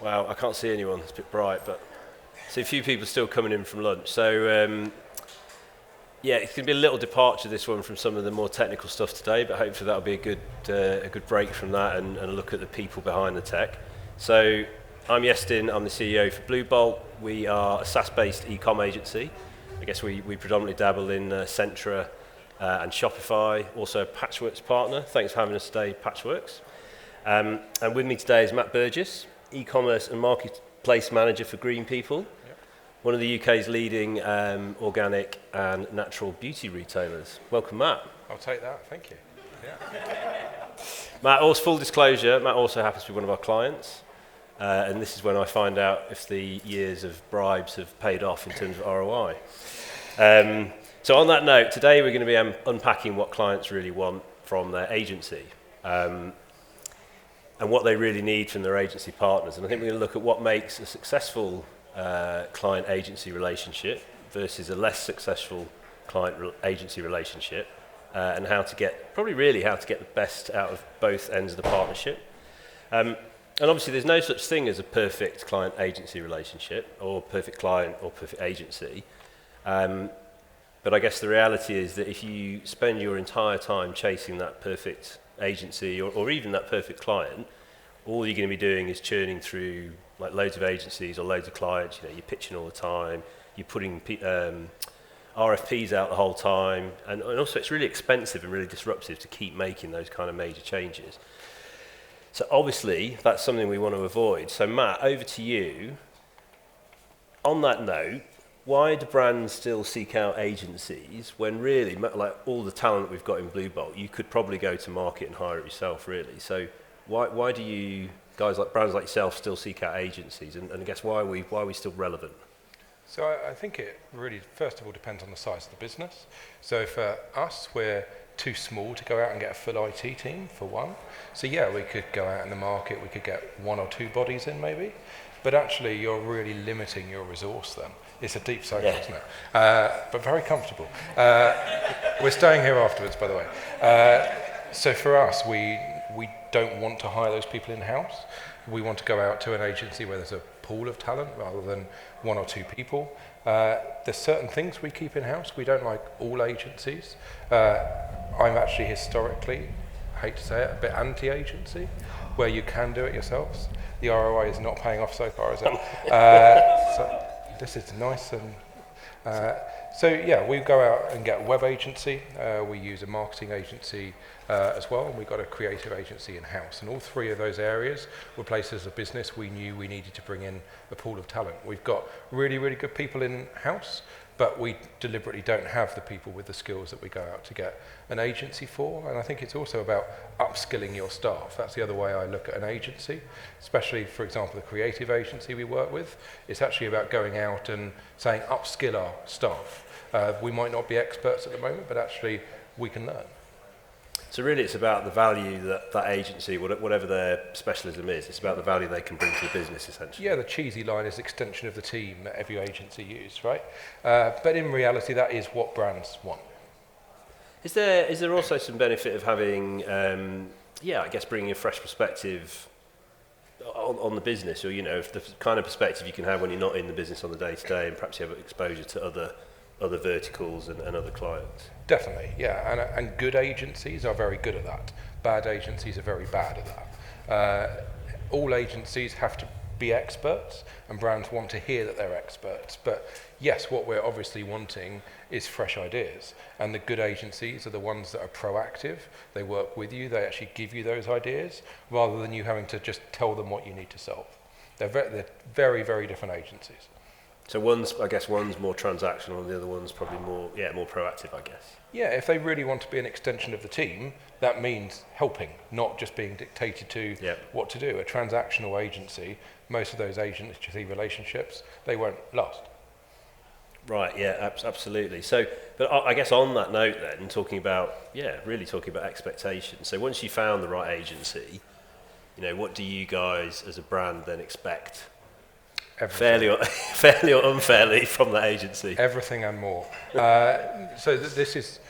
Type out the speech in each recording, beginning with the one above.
Wow, I can't see anyone. It's a bit bright, but I see a few people still coming in from lunch. So, yeah, it's going to be a little departure, this one, from some of the more technical stuff today, but hopefully that'll be a good break from that and a look at the people behind the tech. So, I'm Iestyn, I'm the CEO for Bluebolt. We are a SaaS-based e-com agency. I guess we predominantly dabble in Centra and Shopify, also a Patchworks partner. Thanks for having us today, Patchworks. And with me today is Matt Burgess, e-commerce and marketplace manager for Green People, one of the UK's leading organic and natural beauty retailers. Welcome, Matt. I'll take that, thank you. Yeah. Matt, also full disclosure, Matt also happens to be one of our clients, and this is when I find out if the years of bribes have paid off in terms of ROI. So on that note, today we're going to be unpacking what clients really want from their agency. And what they really need from their agency partners. And I think we're going to look at what makes a successful client-agency relationship versus a less successful client-agency relationship, and how to get the best out of both ends of the partnership. And obviously there's no such thing as a perfect client-agency relationship, or perfect client or perfect agency. But I guess the reality is that if you spend your entire time chasing that perfect agency or even that perfect client, all you're going to be doing is churning through like loads of agencies or loads of clients. You know, you're pitching all the time, you're putting RFPs out the whole time, and also it's really expensive and really disruptive to keep making those kind of major changes. So obviously that's something we want to avoid. So Matt, over to you. On that note, why do brands still seek out agencies when really, like all the talent we've got in Bluebolt, you could probably go to market and hire it yourself, really? So why do you guys, like brands like yourself, still seek out agencies? And I guess why are we still relevant? So I think it really, first of all, depends on the size of the business. So for us, we're too small to go out and get a full IT team, for one. So yeah, we could go out in the market, we could get one or two bodies in maybe, but actually you're really limiting your resource then. It's a deep cycle, isn't it? But very comfortable. We're staying here afterwards, by the way. So for us, we don't want to hire those people in-house. We want to go out to an agency where there's a pool of talent rather than one or two people. There's certain things we keep in-house. We don't like all agencies. I'm actually historically, I hate to say it, a bit anti-agency, where you can do it yourselves. The ROI is not paying off so far, is it? So this is nice. And so yeah, we go out and get a web agency. We use a marketing agency as well, and we've got a creative agency in-house. And all three of those areas were places of business we knew we needed to bring in a pool of talent. We've got really, really good people in-house, but we deliberately don't have the people with the skills that we go out to get an agency for. And I think it's also about upskilling your staff. That's the other way I look at an agency, especially, for example, the creative agency we work with. It's actually about going out and saying, upskill our staff. We might not be experts at the moment, but actually we can learn. So really it's about the value that agency, whatever their specialism is, it's about the value they can bring to the business, essentially. Yeah, the cheesy line is extension of the team that every agency uses, right? But in reality, that is what brands want. Is there also some benefit of having, I guess bringing a fresh perspective on the business, or, you know, the kind of perspective you can have when you're not in the business on the day-to-day, and perhaps you have exposure to other verticals and other clients? Definitely, yeah, and good agencies are very good at that. Bad agencies are very bad at that. All agencies have to be experts, and brands want to hear that they're experts. But yes, what we're obviously wanting is fresh ideas, and the good agencies are the ones that are proactive. They work with you, they actually give you those ideas, rather than you having to just tell them what you need to solve. They're very, very different agencies. So one's more transactional, and the other one's probably more proactive, I guess. Yeah, if they really want to be an extension of the team, that means helping, not just being dictated to what to do. A transactional agency, most of those agency relationships, they won't last. Right, yeah, absolutely. So, but I guess on that note then, talking about expectations. So once you found the right agency, you know, what do you guys as a brand then expect? Fairly or unfairly from that agency? Everything and more. So this is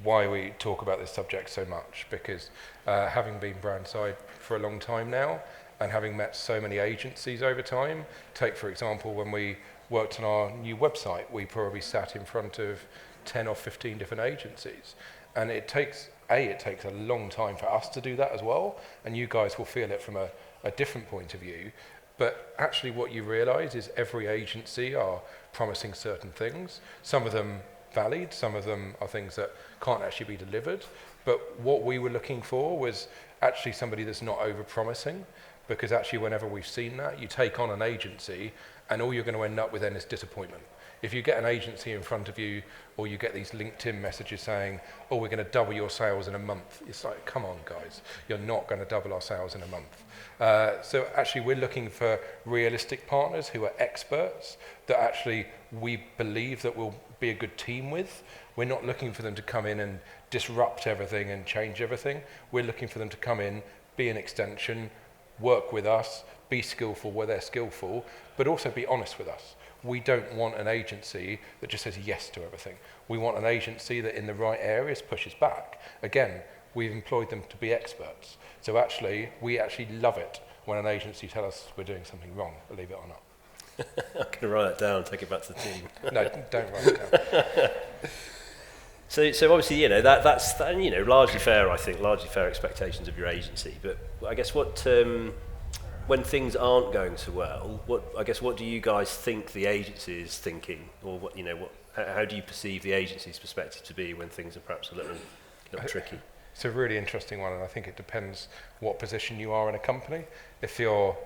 why we talk about this subject so much, because having been brand side for a long time now, and having met so many agencies over time, take for example when we worked on our new website, we probably sat in front of 10 or 15 different agencies, and it takes a long time for us to do that as well, and you guys will feel it from a different point of view. But actually what you realize is every agency are promising certain things. Some of them valid, some of them are things that can't actually be delivered. But what we were looking for was actually somebody that's not over-promising, because actually whenever we've seen that, you take on an agency and all you're going to end up with then is disappointment. If you get an agency in front of you, or you get these LinkedIn messages saying, oh, we're going to double your sales in a month, it's like, come on guys, you're not going to double our sales in a month. So actually we're looking for realistic partners who are experts that actually we believe that we'll be a good team with. We're not looking for them to come in and disrupt everything and change everything. We're looking for them to come in, be an extension, work with us, be skillful where they're skillful, but also be honest with us. We don't want an agency that just says yes to everything. We want an agency that in the right areas pushes back. Again, we've employed them to be experts. So actually, we actually love it when an agency tells us we're doing something wrong, believe it or not. I'm going to write that down and take it back to the team. No, don't write it down. So obviously, that's largely fair, I think, largely fair expectations of your agency. But I guess when things aren't going so well, what do you guys think the agency is thinking, or how do you perceive the agency's perspective to be when things are perhaps a little tricky? It's a really interesting one, and I think it depends what position you are in a company. If you're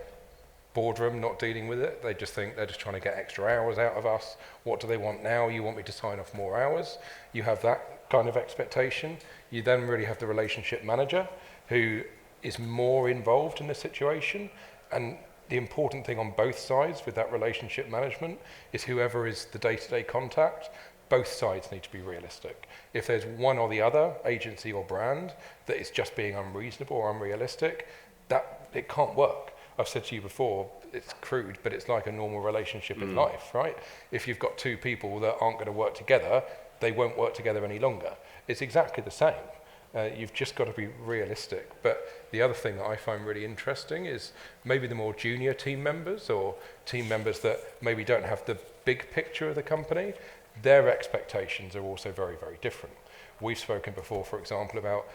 boardroom, not dealing with it, they just think they're just trying to get extra hours out of us. What do they want now? You want me to sign off more hours? You have that kind of expectation. You then really have the relationship manager who is more involved in the situation, and the important thing on both sides with that relationship management is whoever is the day-to-day contact, both sides need to be realistic. If there's one or the other, agency or brand, that is just being unreasonable or unrealistic, that it can't work. I've said to you before, it's crude, but it's like a normal relationship in life, right? If you've got two people that aren't going to work together, they won't work together any longer. It's exactly the same. You've just got to be realistic. But the other thing that I find really interesting is maybe the more junior team members, or team members that maybe don't have the big picture of the company, their expectations are also very, very different. We've spoken before, for example, about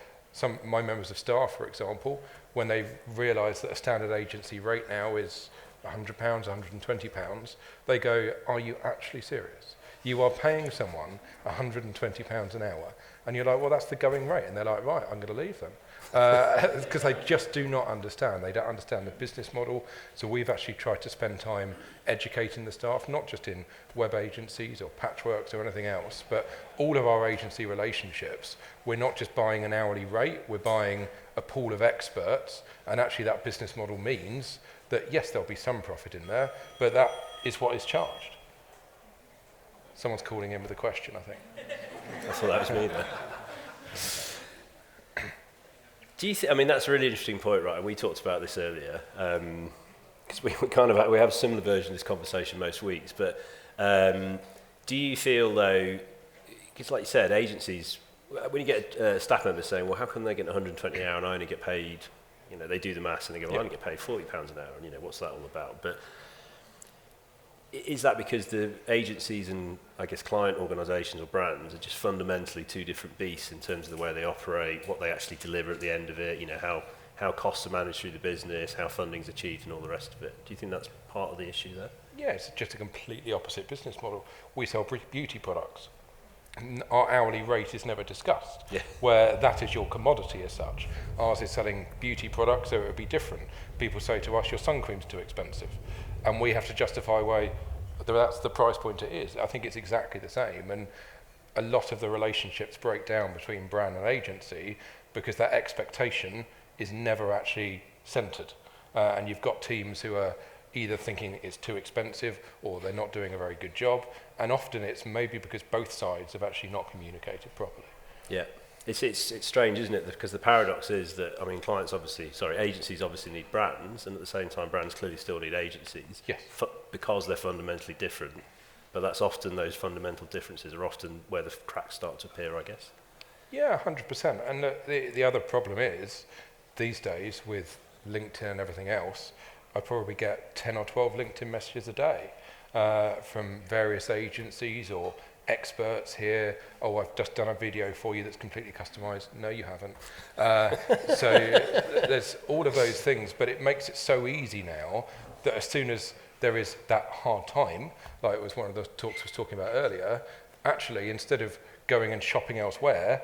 my members of staff, for example, when they realise that a standard agency rate now is £100, £120, they go, are you actually serious? You are paying someone £120 an hour, and you're like, well, that's the going rate. And they're like, right, I'm going to leave them. Because they just do not understand. They don't understand the business model. So we've actually tried to spend time educating the staff, not just in web agencies or Patchworks or anything else, but all of our agency relationships. We're not just buying an hourly rate, we're buying a pool of experts, and actually that business model means that, yes, there'll be some profit in there, but that is what is charged. Someone's calling in with a question, I think. I thought that was me there. Do you think, that's a really interesting point, right? And we talked about this earlier, because we have a similar version of this conversation most weeks, but do you feel though, because like you said, agencies, when you get staff members saying, well, how come they get 120 an hour and I only get paid, they do the maths and they go, well, I only get paid £40 an hour, and what's that all about? But is that because the agencies and, I guess, client organisations or brands are just fundamentally two different beasts in terms of the way they operate, what they actually deliver at the end of it, how costs are managed through the business, how funding's achieved and all the rest of it? Do you think that's part of the issue there? Yeah, it's just a completely opposite business model. We sell beauty products. Our hourly rate is never discussed, where that is your commodity as such. Ours is selling beauty products, so it would be different. People say to us, your sun cream's too expensive. And we have to justify why that's the price point it is. I think it's exactly the same. And a lot of the relationships break down between brand and agency because that expectation is never actually centred. And you've got teams who are either thinking it's too expensive or they're not doing a very good job. And often it's maybe because both sides have actually not communicated properly. Yeah. It's strange, isn't it? Because the paradox is that, agencies obviously need brands, and at the same time, brands clearly still need agencies. Yes. Because they're fundamentally different. But that's often, those fundamental differences are often where the cracks start to appear, I guess. Yeah, 100%. And the other problem is, these days, with LinkedIn and everything else, I probably get 10 or 12 LinkedIn messages a day from various agencies or experts here. Oh, I've just done a video for you that's completely customized. No, you haven't. So there's all of those things, but it makes it so easy now that as soon as there is that hard time, like it was one of the talks I was talking about earlier, actually, instead of going and shopping elsewhere,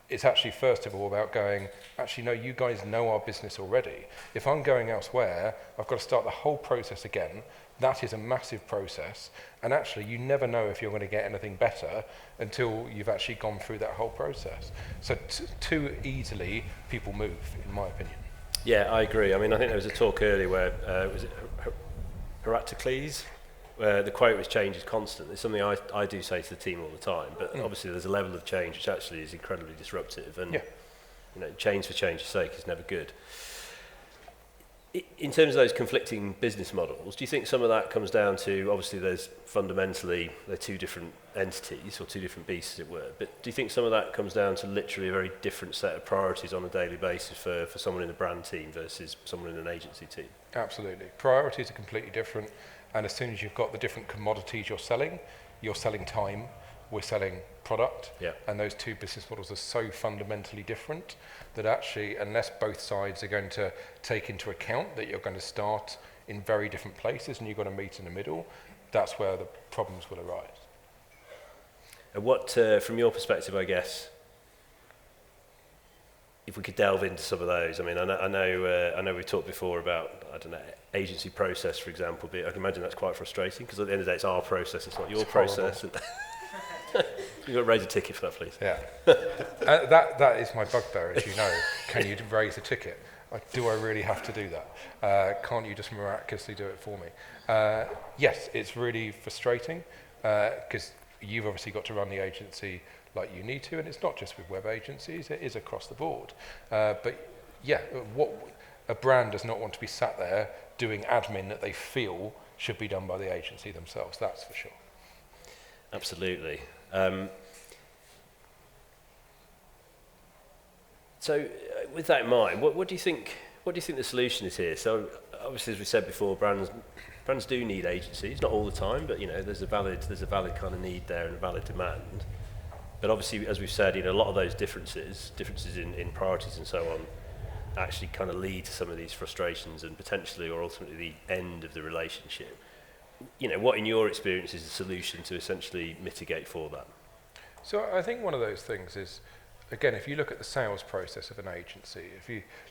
it's actually first of all about going, actually, no, you guys know our business already. If I'm going elsewhere, I've got to start the whole process again. That is a massive process. And actually, you never know if you're going to get anything better until you've actually gone through that whole process. So too easily, people move, in my opinion. Yeah, I agree. I mean, I think there was a talk earlier where, was it Heracles? Where the quote was change is constant. It's something I do say to the team all the time, but obviously there's a level of change which actually is incredibly disruptive, and change for change's sake is never good. In terms of those conflicting business models, do you think some of that comes down to, obviously there's fundamentally, they're two different entities or two different beasts as it were, but do you think some of that comes down to literally a very different set of priorities on a daily basis for someone in the brand team versus someone in an agency team? Absolutely. Priorities are completely different. And as soon as you've got the different commodities you're selling time, we're selling product. Yeah. And those two business models are so fundamentally different that actually, unless both sides are going to take into account that you're going to start in very different places and you've got to meet in the middle, that's where the problems will arise. And what, from your perspective, I guess, if we could delve into some of those, I mean, I know we've talked before about, I don't know, agency process, for example. But I can imagine that's quite frustrating because at the end of the day, it's our process, it's not your process. And you've got to raise a ticket for that, please. Yeah, that is my bugbear, as you know. Can you raise a ticket? Like, do I really have to do that? Can't you just miraculously do it for me? Yes, it's really frustrating because you've obviously got to run the agency like you need to, and it's not just with web agencies, it is across the board. But yeah, a brand does not want to be sat there doing admin that they feel should be done by the agency themselves, that's for sure. Absolutely. So with that in mind, what do you think the solution is here? So obviously, as we said before, brands do need agencies, not all the time, but there's a valid kind of need there and a valid demand. But obviously, as we've said, a lot of those differences in priorities and so on, actually kind of lead to some of these frustrations and potentially or ultimately the end of the relationship. What in your experience is the solution to essentially mitigate for that? So I think one of those things is, again, if you look at the sales process of an agency,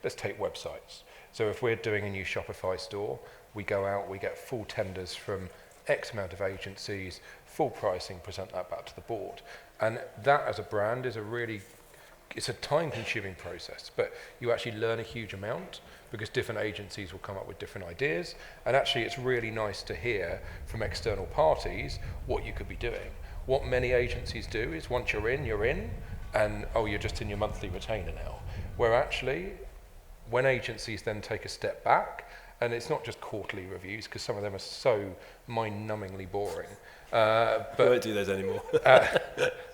let's take websites. So if we're doing a new Shopify store, we go out, we get full tenders from X amount of agencies, full pricing, present that back to the board. And that as a brand is it's a time-consuming process, but you actually learn a huge amount because different agencies will come up with different ideas. And actually, it's really nice to hear from external parties what you could be doing. What many agencies do is once you're in, and you're just in your monthly retainer now. Where actually, when agencies then take a step back, and it's not just quarterly reviews because some of them are so mind-numbingly boring. But we won't do those anymore.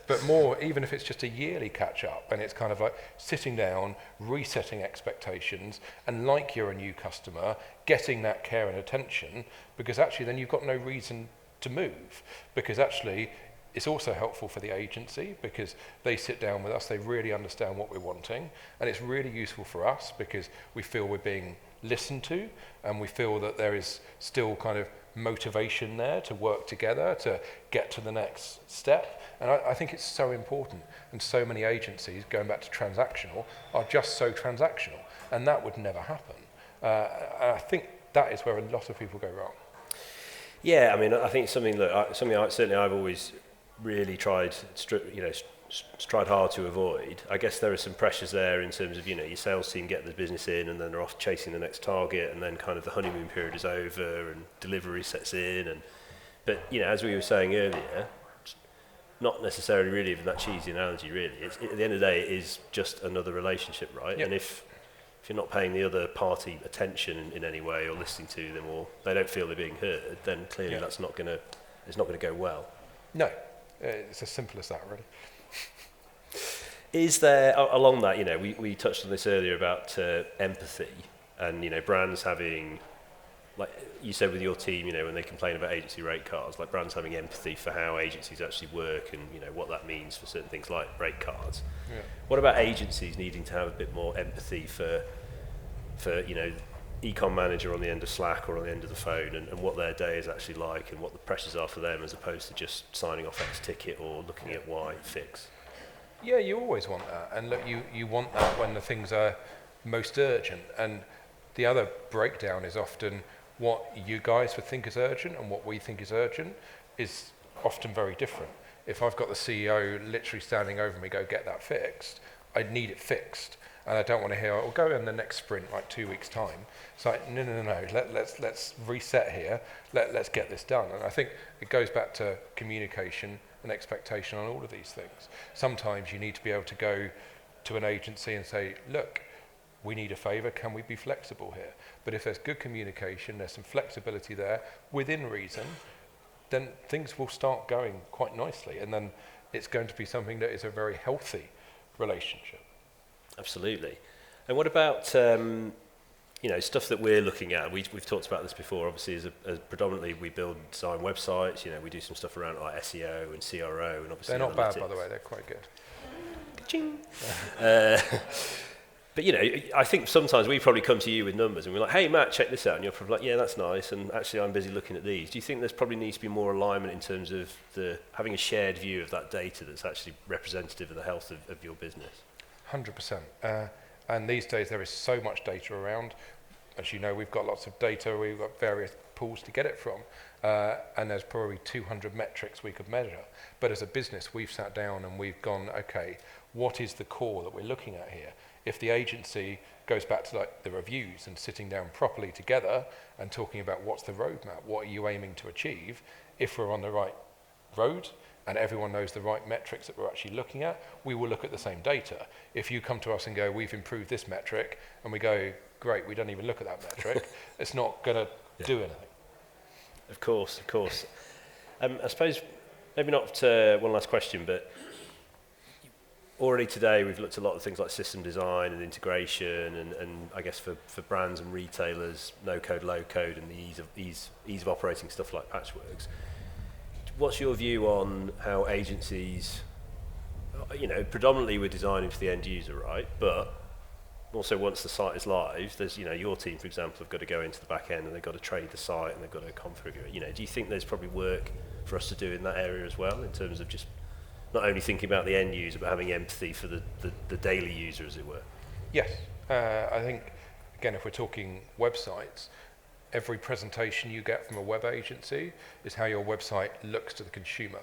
But more, even if it's just a yearly catch-up, and it's kind of like sitting down, resetting expectations, and like you're a new customer, getting that care and attention, because actually then you've got no reason to move. Because actually, it's also helpful for the agency because they sit down with us, they really understand what we're wanting, and it's really useful for us because we feel we're being listened to, and we feel that there is still kind of motivation there to work together to get to the next step. And I think it's so important. And so many agencies, going back to transactional, are just so transactional. And that would never happen. And I think that is where a lot of people go wrong. Yeah, I mean, I think something certainly I've always really tried hard to avoid. I guess there are some pressures there in terms of, your sales team get the business in and then they're off chasing the next target, and then kind of the honeymoon period is over and delivery sets in. But as we were saying earlier, not necessarily really even that cheesy analogy, really. At the end of the day, it is just another relationship, right? Yep. And if you're not paying the other party attention in any way or listening to them, or they don't feel they're being heard, then clearly it's not going to go well. No, it's as simple as that, really. Is there, along that, we touched on this earlier about empathy. and brands having, like you said with your team, when they complain about agency rate cards, like brands having empathy for how agencies actually work and what that means for certain things like rate cards. Yeah. What about agencies needing to have a bit more empathy for ecom manager on the end of Slack or on the end of the phone, and what their day is actually like and what the pressures are for them, as opposed to just signing off X ticket or looking at Y fix? Yeah, you always want that, and look, you want that when the things are most urgent. And the other breakdown is often what you guys would think is urgent and what we think is urgent is often very different. If I've got the CEO literally standing over me, go get that fixed, I need it fixed. And I don't want to hear, I'll go in the next sprint, like 2 weeks' time. It's like, no, let's reset here, let's get this done. And I think it goes back to communication and expectation on all of these things. Sometimes you need to be able to go to an agency and say, look, we need a favour, can we be flexible here? But if there's good communication, there's some flexibility there, within reason, then things will start going quite nicely. And then it's going to be something that is a very healthy relationship. Absolutely. And what about stuff that we're looking at? We've talked about this before. Obviously, as predominantly we build and design websites. We do some stuff around like SEO and CRO, and obviously they're not analytics. bad, by the way. They're quite good. Ka-ching. But I think sometimes we probably come to you with numbers and we're like, hey Matt, check this out, and you're probably like, yeah, that's nice, and actually I'm busy looking at these. Do you think there's probably needs to be more alignment in terms of having a shared view of that data that's actually representative of the health of your business? 100%. And these days there is so much data around. As you know, we've got lots of data, we've got various pools to get it from, and there's probably 200 metrics we could measure. But as a business, we've sat down and we've gone, okay, what is the core that we're looking at here? If the agency goes back to like the reviews and sitting down properly together and talking about what's the roadmap, what are you aiming to achieve, if we're on the right road, and everyone knows the right metrics that we're actually looking at, we will look at the same data. If you come to us and go, we've improved this metric, and we go, great, we don't even look at that metric, it's not going to do anything. Of course. I suppose, maybe not one last question, but already today we've looked at a lot of things like system design and integration, and I guess for brands and retailers, no code, low code, and the ease of operating stuff like Patchworks. What's your view on how agencies, predominantly we're designing for the end user, right? But also once the site is live, there's, your team, for example, have got to go into the back end and they've got to trade the site and they've got to configure it. Do you think there's probably work for us to do in that area as well, in terms of just not only thinking about the end user, but having empathy for the daily user, as it were? Yes. I think, again, if we're talking websites, every presentation you get from a web agency is how your website looks to the consumer.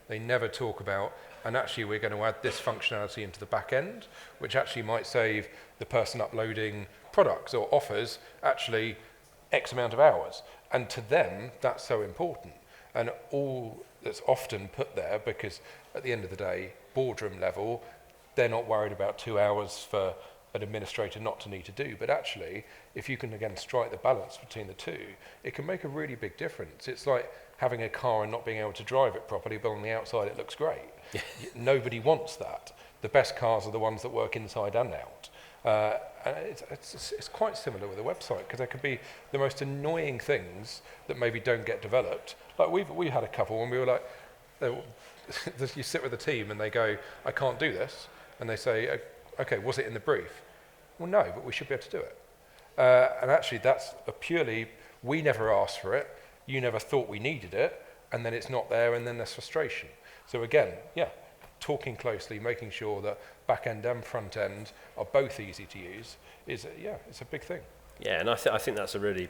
They never talk about, and actually we're going to add this functionality into the back end, which actually might save the person uploading products or offers actually X amount of hours. And to them, that's so important. And all that's often put there, because at the end of the day, boardroom level, they're not worried about 2 hours for an administrator not to need to do. But actually, if you can, again, strike the balance between the two, it can make a really big difference. It's like having a car and not being able to drive it properly, but on the outside it looks great. Nobody wants that. The best cars are the ones that work inside and out. And it's quite similar with a website, because there could be the most annoying things that maybe don't get developed. Like we had a couple when we were like, you sit with a team and they go, I can't do this. And they say, okay, was it in the brief? Well, no, but we should be able to do it. And actually that's purely, we never asked for it, you never thought we needed it, and then it's not there, and then there's frustration. So again, talking closely, making sure that back end and front end are both easy to use is, it's a big thing. Yeah, and I think that's a really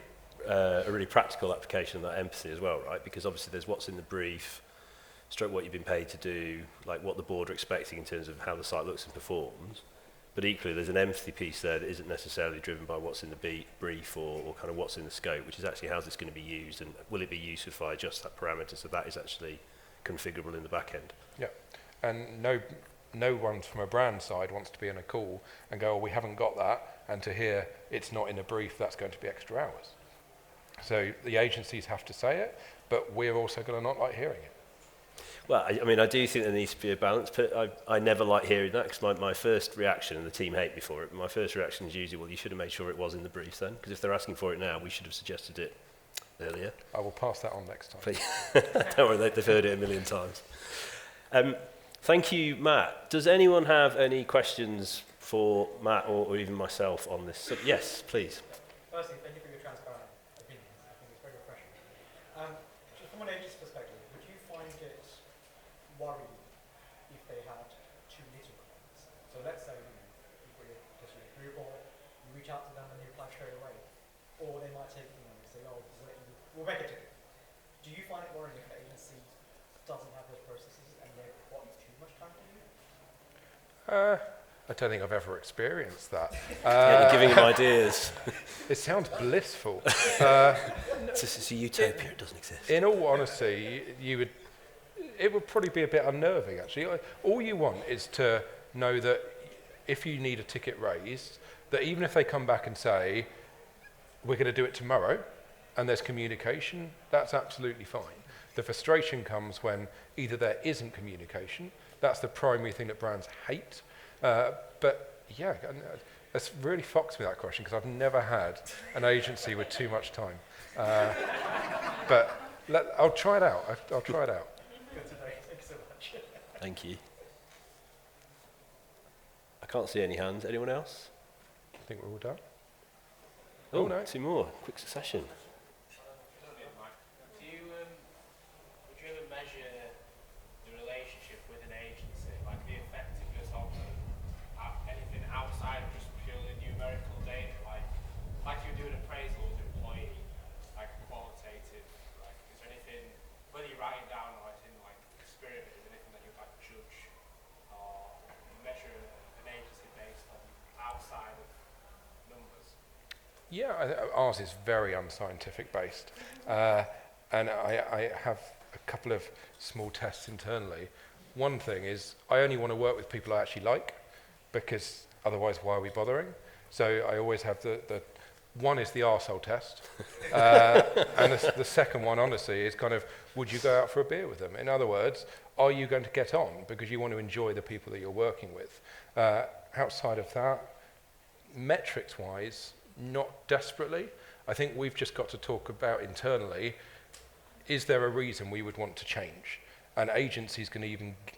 practical application of that empathy as well, right? Because obviously there's what's in the brief, stroke what you've been paid to do, like what the board are expecting in terms of how the site looks and performs. But equally, there's an empathy piece there that isn't necessarily driven by what's in the brief or kind of what's in the scope, which is actually how's this going to be used, and will it be used if I adjust that parameter so that is actually configurable in the back end. Yeah, and no one from a brand side wants to be in a call and go, oh, we haven't got that, and to hear it's not in a brief, that's going to be extra hours. So the agencies have to say it, but we're also going to not like hearing it. Well, I mean, I do think there needs to be a balance, but I never like hearing that because my first reaction, and the team hate me for it, my first reaction is usually, well, you should have made sure it was in the briefs then, because if they're asking for it now, we should have suggested it earlier. I will pass that on next time. Don't worry, they've heard it a million times. Thank you, Matt. Does anyone have any questions for Matt or even myself on this? Yes, please. Firstly, thank you for your transparent opinions. I think it's very refreshing. Just from an agency perspective, would you find it worrying if they had too little clients? So let's say you've got your Bluebolt, you reach out to them and they reply straight away, or they might take and say, "Oh, we'll make it to you." Do you find it worrying if the agency doesn't have those processes and they've got too much time for you? I don't think I've ever experienced that. You're giving them ideas. It sounds blissful. It's a utopia, it doesn't exist. In all honesty, it would probably be a bit unnerving, actually. All you want is to know that if you need a ticket raised, that even if they come back and say, we're going to do it tomorrow, and there's communication, that's absolutely fine. The frustration comes when either there isn't communication, that's the primary thing that brands hate, but yeah, that's really fucks me, that question, because I've never had an agency with too much time. But I'll try it out. I'll try it out. Good to know. Thank you so much. Thank you. I can't see any hands. Anyone else? I think we're all done. Oh, no. Two more. Quick succession. Would you ever measure the relationship with an agency, like the effectiveness of them, anything outside of just purely numerical data, like you do an appraisal with an employee, like qualitative, like is there anything, whether you're writing down or it's in like spirit, is there anything that you like judge or measure an agency based on outside of numbers? Yeah, ours is very unscientific based, and I have a couple of small tests internally. One thing is I only want to work with people I actually like, because otherwise why are we bothering? So I always have the one is the arsehole test, and the second one, honestly, is kind of, would you go out for a beer with them? In other words, are you going to get on because you want to enjoy the people that you're working with? Outside of that, metrics-wise, not desperately. I think we've just got to talk about internally, is there a reason we would want to change? And agencies can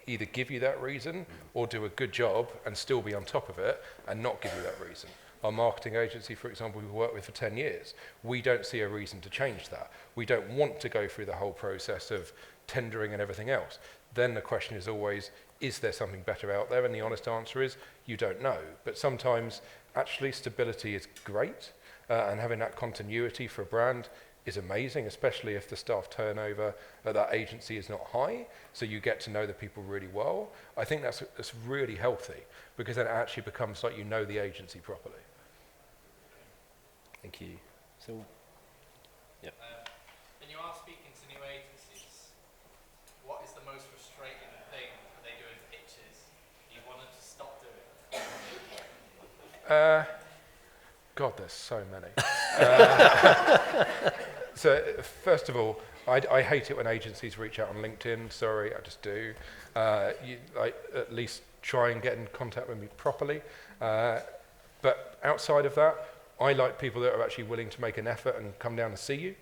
either give you that reason or do a good job and still be on top of it and not give you that reason. Our marketing agency, for example, we've worked with for 10 years. We don't see a reason to change that. We don't want to go through the whole process of tendering and everything else. Then the question is always, is there something better out there? And the honest answer is, you don't know. But sometimes, actually, stability is great, and having that continuity for a brand is amazing, especially if the staff turnover at that agency is not high, so you get to know the people really well. I think that's really healthy, because then it actually becomes like you know the agency properly. Thank you. So, yeah. When you are speaking to new agencies, what is the most frustrating thing that they do in pitches you want them to stop doing? God, there's so many. So first of all, I hate it when agencies reach out on LinkedIn. Sorry, I just do. At least try and get in contact with me properly. But outside of that, I like people that are actually willing to make an effort and come down and see you.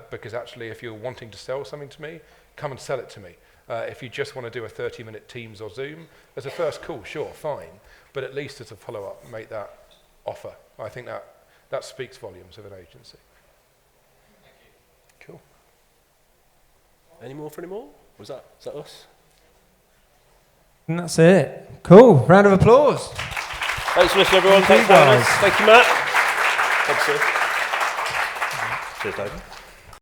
Because actually, if you're wanting to sell something to me, come and sell it to me. If you just want to do a 30-minute Teams or Zoom, as a first call, sure, fine. But at least as a follow-up, make that offer. I think that speaks volumes of an agency. Thank you. Cool. Any more for any more? Is that us? And that's it. Cool. Round of applause. Thanks for listening, everyone. Thank you, Thanks, guys. Thank you, Matt. Thanks, sir. Cheers, Dave.